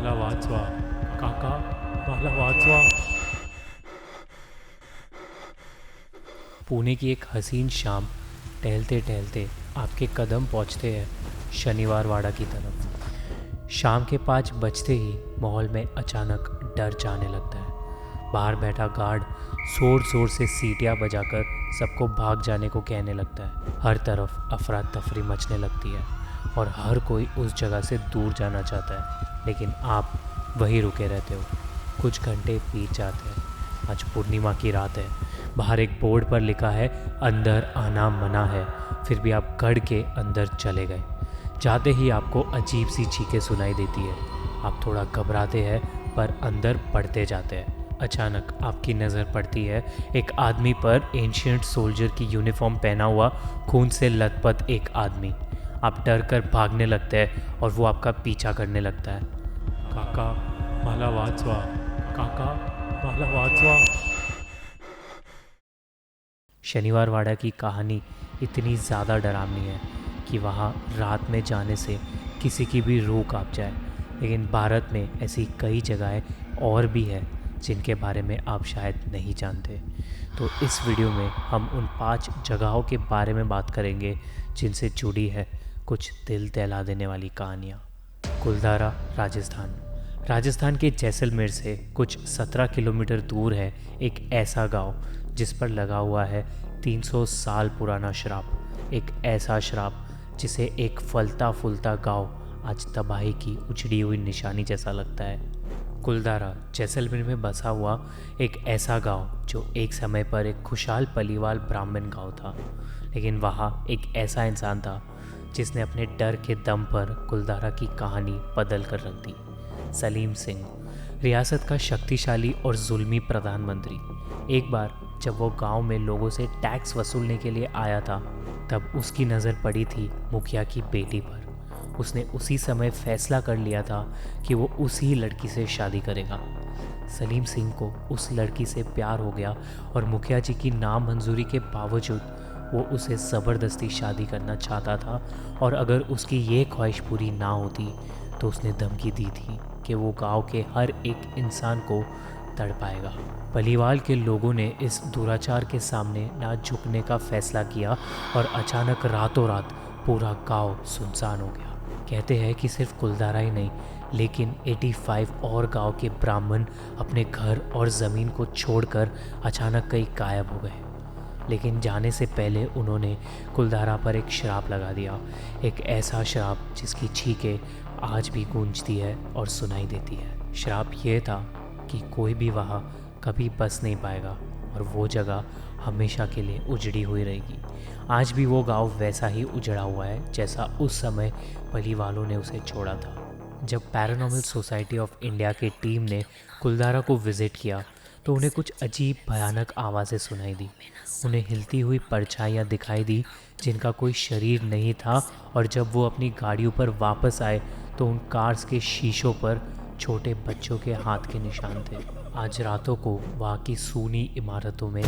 मला वाचवा. काका, मला वाचवा. पुणे की एक हसीन शाम, टहलते टहलते आपके कदम पहुंचते हैं शनिवार वाड़ा की तरफ। शाम के 5 बजते ही माहौल में अचानक डर जाने लगता है। बाहर बैठा गार्ड जोर जोर से सीटियां बजाकर सबको भाग जाने को कहने लगता है। हर तरफ अफरा तफरी मचने लगती है और हर कोई उस जगह से दूर जाना चाहता है, लेकिन आप वहीं रुके रहते हो। कुछ घंटे बीत जाते हैं। आज पूर्णिमा की रात है। बाहर एक बोर्ड पर लिखा है अंदर आना मना है, फिर भी आप गढ़ के अंदर चले गए। जाते ही आपको अजीब सी चीखें सुनाई देती है। आप थोड़ा घबराते हैं पर अंदर बढ़ते जाते हैं। अचानक आपकी नज़र पड़ती है एक आदमी पर, एंशियंट सोल्जर की यूनिफॉर्म पहना हुआ खून से लथपथ एक आदमी। आप डर कर भागने लगते हैं और वो आपका पीछा करने लगता है। काका, मला वाचवा. काका, मला वाचवा. शनिवार वाड़ा की कहानी इतनी ज़्यादा डरावनी है कि वहाँ रात में जाने से किसी की भी रूह कांप जाए। लेकिन भारत में ऐसी कई जगहें और भी हैं जिनके बारे में आप शायद नहीं जानते। तो इस वीडियो में हम उन 5 जगहों के बारे में बात करेंगे जिनसे जुड़ी है कुछ दिल दहला देने वाली कहानियाँ। कुलधारा, राजस्थान। राजस्थान के जैसलमेर से कुछ 17 किलोमीटर दूर है एक ऐसा गांव जिस पर लगा हुआ है 300 साल पुराना श्राप। एक ऐसा श्राप जिसे एक फलता फूलता गांव आज तबाही की उजड़ी हुई निशानी जैसा लगता है। कुलधारा जैसलमेर में बसा हुआ एक ऐसा गांव जो एक समय पर एक खुशहाल पलीवाल ब्राह्मण गांव था। लेकिन वहाँ एक ऐसा इंसान था जिसने अपने डर के दम पर कुलधारा की कहानी बदल कर रख दी। सलीम सिंह, रियासत का शक्तिशाली और जुल्मी प्रधानमंत्री। एक बार जब वो गांव में लोगों से टैक्स वसूलने के लिए आया था, तब उसकी नज़र पड़ी थी मुखिया की बेटी पर। उसने उसी समय फैसला कर लिया था कि वो उसी लड़की से शादी करेगा। सलीम सिंह को उस लड़की से प्यार हो गया और मुखिया जी की नामंजूरी के बावजूद वो उसे ज़बरदस्ती शादी करना चाहता था, और अगर उसकी ये ख्वाहिश पूरी ना होती तो उसने धमकी दी थी कि वो गांव के हर एक इंसान को तड़पाएगा। पलीवाल के लोगों ने इस दुराचार के सामने ना झुकने का फैसला किया और अचानक रातों रात पूरा गांव सुनसान हो गया। कहते हैं कि सिर्फ कुलधारा ही नहीं, लेकिन 85 और गांव के ब्राह्मण अपने घर और ज़मीन को छोड़कर अचानक कहीं गायब हो गए। लेकिन जाने से पहले उन्होंने कुलधारा पर एक श्राप लगा दिया। एक ऐसा श्राप जिसकी छींकें आज भी गूंजती है और सुनाई देती है। श्राप ये था कि कोई भी वहाँ कभी बस नहीं पाएगा और वो जगह हमेशा के लिए उजड़ी हुई रहेगी। आज भी वो गांव वैसा ही उजड़ा हुआ है जैसा उस समय पली वालों ने उसे छोड़ा था। जब पैरानॉर्मल सोसाइटी ऑफ इंडिया की टीम ने कुलधारा को विज़िट किया तो उन्हें कुछ अजीब भयानक आवाज़ें सुनाई दी। उन्हें हिलती हुई परछाइयाँ दिखाई दी जिनका कोई शरीर नहीं था, और जब वो अपनी गाड़ियों पर वापस आए तो उन कार्स के शीशों पर छोटे बच्चों के हाथ के निशान थे। आज रातों को वहाँ की सूनी इमारतों में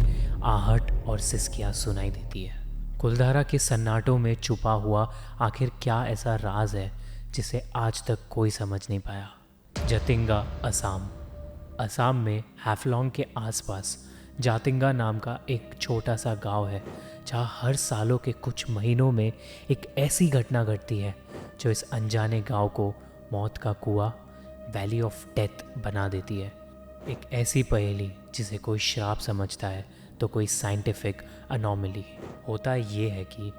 आहट और सिसकियाँ सुनाई देती है। कुलधारा के सन्नाटों में छुपा हुआ आखिर क्या ऐसा राज है जिसे आज तक कोई समझ नहीं पाया। जतिंगा, असम। असम में हैफलॉन्ग के आसपास जातिंगा नाम का एक छोटा सा गांव है जहाँ हर सालों के कुछ महीनों में एक ऐसी घटना घटती है जो इस अनजाने गांव को मौत का कुआं, वैली ऑफ डेथ बना देती है। एक ऐसी पहेली जिसे कोई श्राप समझता है तो कोई साइंटिफिक अनोमली। होता ये है कि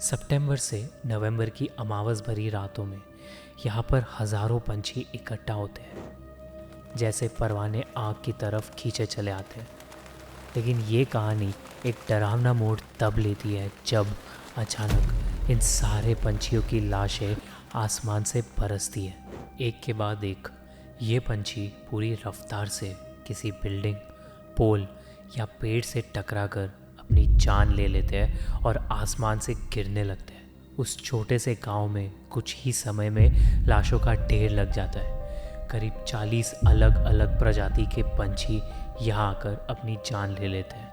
सितंबर से नवंबर की अमावस भरी रातों में यहाँ पर हज़ारों पंछी इकट्ठा होते हैं, जैसे परवाने आग की तरफ खींचे चले आते हैं। लेकिन ये कहानी एक डरावना मोड़ तब लेती है जब अचानक इन सारे पंछियों की लाशें आसमान से बरसती है, एक के बाद एक। ये पंछी पूरी रफ्तार से किसी बिल्डिंग, पोल या पेड़ से टकराकर अपनी जान ले लेते हैं और आसमान से गिरने लगते हैं। उस छोटे से गांव में कुछ ही समय में लाशों का ढेर लग जाता है। करीब 40 अलग अलग प्रजाति के पंछी यहाँ आकर अपनी जान ले लेते हैं।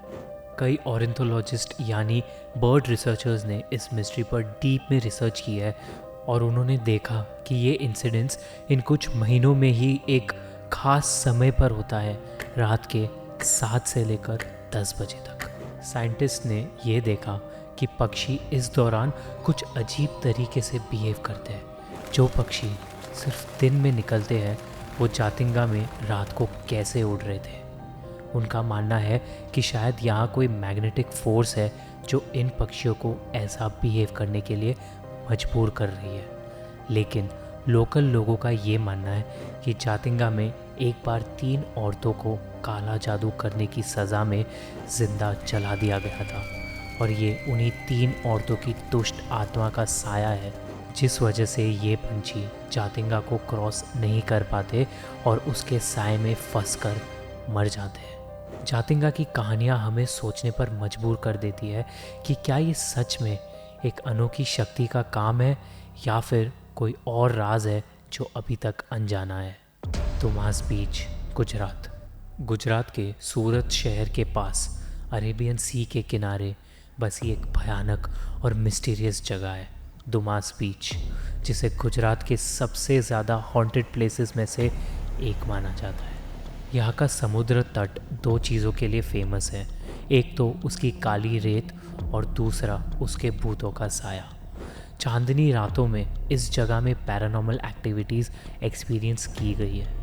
कई ऑर्निथोलॉजिस्ट यानी बर्ड रिसर्चर्स ने इस मिस्ट्री पर डीप में रिसर्च की है, और उन्होंने देखा कि ये इंसिडेंट्स इन कुछ महीनों में ही एक खास समय पर होता है, रात के 7 से लेकर 10 बजे तक। साइंटिस्ट ने ये देखा कि पक्षी इस दौरान कुछ अजीब तरीके से बिहेव करते हैं। जो पक्षी सिर्फ दिन में निकलते हैं वो जातिंगा में रात को कैसे उड़ रहे थे। उनका मानना है कि शायद यहाँ कोई मैग्नेटिक फोर्स है जो इन पक्षियों को ऐसा बिहेव करने के लिए मजबूर कर रही है। लेकिन लोकल लोगों का ये मानना है कि जातिंगा में एक बार 3 औरतों को काला जादू करने की सज़ा में ज़िंदा जला दिया गया था और ये उन्हीं 3 औरतों की दुष्ट आत्मा का साया है, जिस वजह से ये पंछी जातिंगा को क्रॉस नहीं कर पाते और उसके साए में फंसकर मर जाते हैं। जातिंगा की कहानियाँ हमें सोचने पर मजबूर कर देती है कि क्या ये सच में एक अनोखी शक्ति का काम है या फिर कोई और राज है जो अभी तक अनजाना है। दुमास बीच, गुजरात के सूरत शहर के पास अरेबियन सी के किनारे बसी एक भयानक और मिस्टीरियस जगह है दुमास बीच, जिसे गुजरात के सबसे ज़्यादा हॉन्टेड प्लेसेस में से एक माना जाता है। यहाँ का समुद्र तट 2 चीज़ों के लिए फेमस है, एक तो उसकी काली रेत और दूसरा उसके भूतों का साया। चांदनी रातों में इस जगह में पैरानॉर्मल एक्टिविटीज़ एक्सपीरियंस की गई है।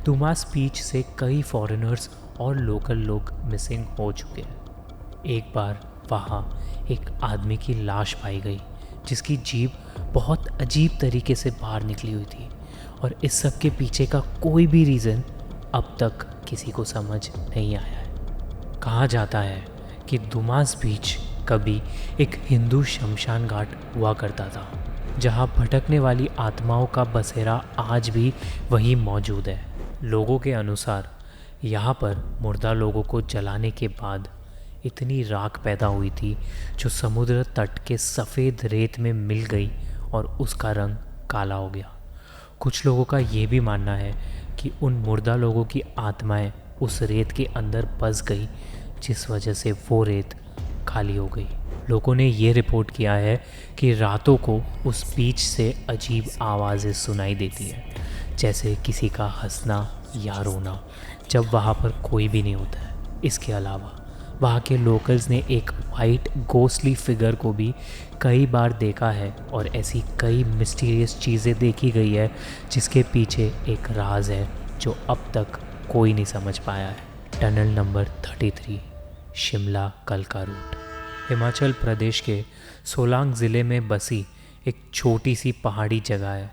दुमास बीच से कई फॉरेनर्स और लोकल लोग मिसिंग हो चुके हैं। एक बार वहाँ एक आदमी की लाश पाई गई जिसकी जीभ बहुत अजीब तरीके से बाहर निकली हुई थी और इस सब के पीछे का कोई भी रीज़न अब तक किसी को समझ नहीं आया है। कहा जाता है कि दुमास बीच कभी एक हिंदू शमशान घाट हुआ करता था, जहां भटकने वाली आत्माओं का बसेरा आज भी वहीं मौजूद है। लोगों के अनुसार यहाँ पर मुर्दा लोगों को जलाने के बाद इतनी राख पैदा हुई थी जो समुद्र तट के सफ़ेद रेत में मिल गई और उसका रंग काला हो गया। कुछ लोगों का ये भी मानना है कि उन मुर्दा लोगों की आत्माएं उस रेत के अंदर बस गई, जिस वजह से वो रेत खाली हो गई। लोगों ने ये रिपोर्ट किया है कि रातों को उस बीच से अजीब आवाज़ें सुनाई देती है, जैसे किसी का हंसना या रोना, जब वहाँ पर कोई भी नहीं होता है। इसके अलावा वहाँ के लोकल्स ने एक वाइट गोस्टली फिगर को भी कई बार देखा है और ऐसी कई मिस्टीरियस चीज़ें देखी गई है जिसके पीछे एक राज है जो अब तक कोई नहीं समझ पाया है। टनल नंबर 33, शिमला कलका रूट। हिमाचल प्रदेश के सोलांग ज़िले में बसी एक छोटी सी पहाड़ी जगह है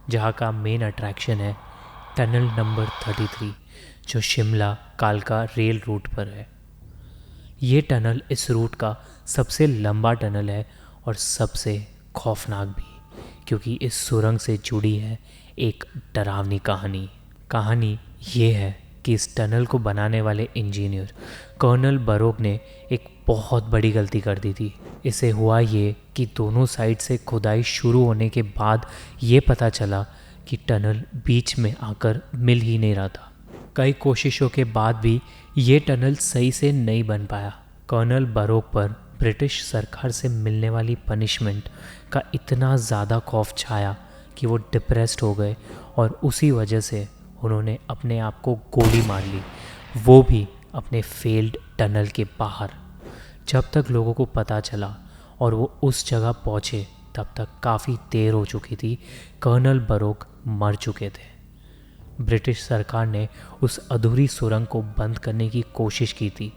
जहाँ का मेन अट्रैक्शन है टनल नंबर 33, जो शिमला कालका रेल रूट पर है। ये टनल इस रूट का सबसे लंबा टनल है और सबसे खौफनाक भी, क्योंकि इस सुरंग से जुड़ी है एक डरावनी कहानी ये है कि इस टनल को बनाने वाले इंजीनियर कर्नल बरोक ने एक बहुत बड़ी गलती कर दी थी। इसे हुआ ये कि दोनों साइड से खुदाई शुरू होने के बाद ये पता चला कि टनल बीच में आकर मिल ही नहीं रहा था। कई कोशिशों के बाद भी ये टनल सही से नहीं बन पाया। कर्नल बरोक पर ब्रिटिश सरकार से मिलने वाली पनिशमेंट का इतना ज़्यादा खौफ छाया कि वो डिप्रेस्ड हो गए और उसी वजह से उन्होंने अपने आप को गोली मार ली, वो भी अपने फेल्ड टनल के बाहर। जब तक लोगों को पता चला और वो उस जगह पहुँचे तब तक काफ़ी देर हो चुकी थी। कर्नल बरोक मर चुके थे। ब्रिटिश सरकार ने उस अधूरी सुरंग को बंद करने की कोशिश की थी,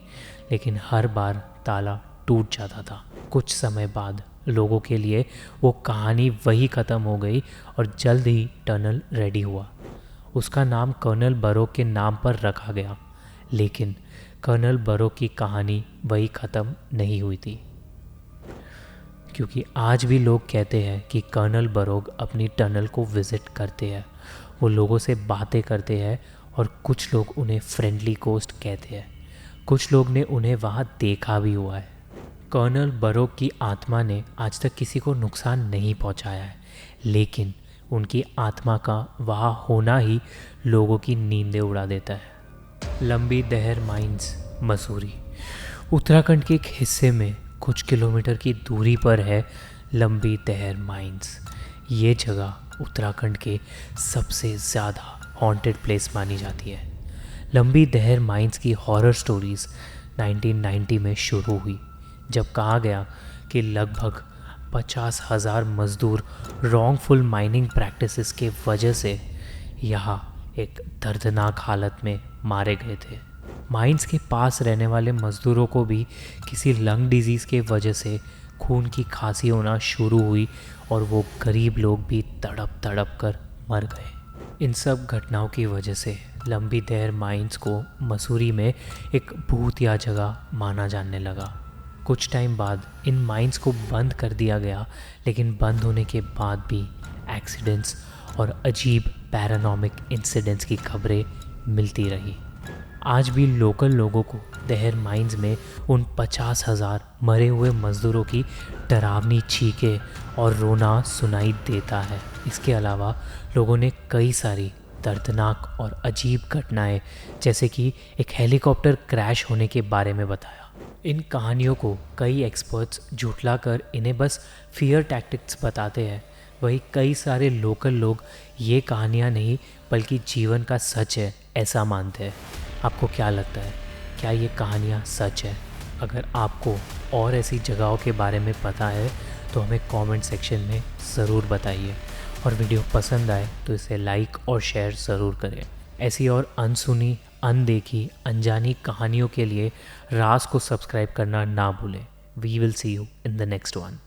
लेकिन हर बार ताला टूट जाता था। कुछ समय बाद लोगों के लिए वो कहानी वही ख़त्म हो गई और जल्द ही टनल रेडी हुआ। उसका नाम कर्नल बरोक के नाम पर रखा गया, लेकिन कर्नल बरोक की कहानी वही ख़त्म नहीं हुई थी, क्योंकि आज भी लोग कहते हैं कि कर्नल बरोक अपनी टनल को विज़िट करते हैं। वो लोगों से बातें करते हैं और कुछ लोग उन्हें फ्रेंडली गोस्ट कहते हैं। कुछ लोग ने उन्हें वहाँ देखा भी हुआ है। कर्नल बरोक की आत्मा ने आज तक किसी को नुकसान नहीं पहुँचाया है, लेकिन उनकी आत्मा का वहाँ होना ही लोगों की नींदें उड़ा देता है। लंबी दहर माइंस, मसूरी। उत्तराखंड के एक हिस्से में कुछ किलोमीटर की दूरी पर है लंबी दहर माइंस। ये जगह उत्तराखंड के सबसे ज़्यादा हॉन्टेड प्लेस मानी जाती है। लंबी दहर माइंस की हॉरर स्टोरीज़ 1990 में शुरू हुई, जब कहा गया कि लगभग 50,000 मज़दूर रॉन्गफुल माइनिंग प्रैक्टिसेस के वजह से यहाँ एक दर्दनाक हालत में मारे गए थे। माइंस के पास रहने वाले मज़दूरों को भी किसी लंग डिजीज़ के वजह से खून की खांसी होना शुरू हुई और वो गरीब लोग भी तड़प तड़प कर मर गए। इन सब घटनाओं की वजह से लंबी दहर माइंस को मसूरी में एक भूतिया जगह माना जाने लगा। कुछ टाइम बाद इन माइंस को बंद कर दिया गया, लेकिन बंद होने के बाद भी एक्सीडेंट्स और अजीब पैरानॉमिक इंसिडेंट्स की खबरें मिलती रही। आज भी लोकल लोगों को दहर माइंस में उन 50,000 मरे हुए मज़दूरों की डरावनी चीखें और रोना सुनाई देता है। इसके अलावा लोगों ने कई सारी दर्दनाक और अजीब घटनाएं, जैसे कि एक हेलीकॉप्टर क्रैश होने के बारे में बताया। इन कहानियों को कई एक्सपर्ट्स झुठलाकर इन्हें बस फियर टैक्टिक्स बताते हैं। वही कई सारे लोकल लोग ये कहानियाँ नहीं बल्कि जीवन का सच है ऐसा मानते हैं। आपको क्या लगता है, क्या ये कहानियाँ सच है? अगर आपको और ऐसी जगहों के बारे में पता है तो हमें कमेंट सेक्शन में ज़रूर बताइए, और वीडियो पसंद आए तो इसे लाइक और शेयर ज़रूर करें। ऐसी और अनसुनी, अनदेखी, अनजानी कहानियों के लिए राज को सब्सक्राइब करना ना भूलें। We will see you in the next one.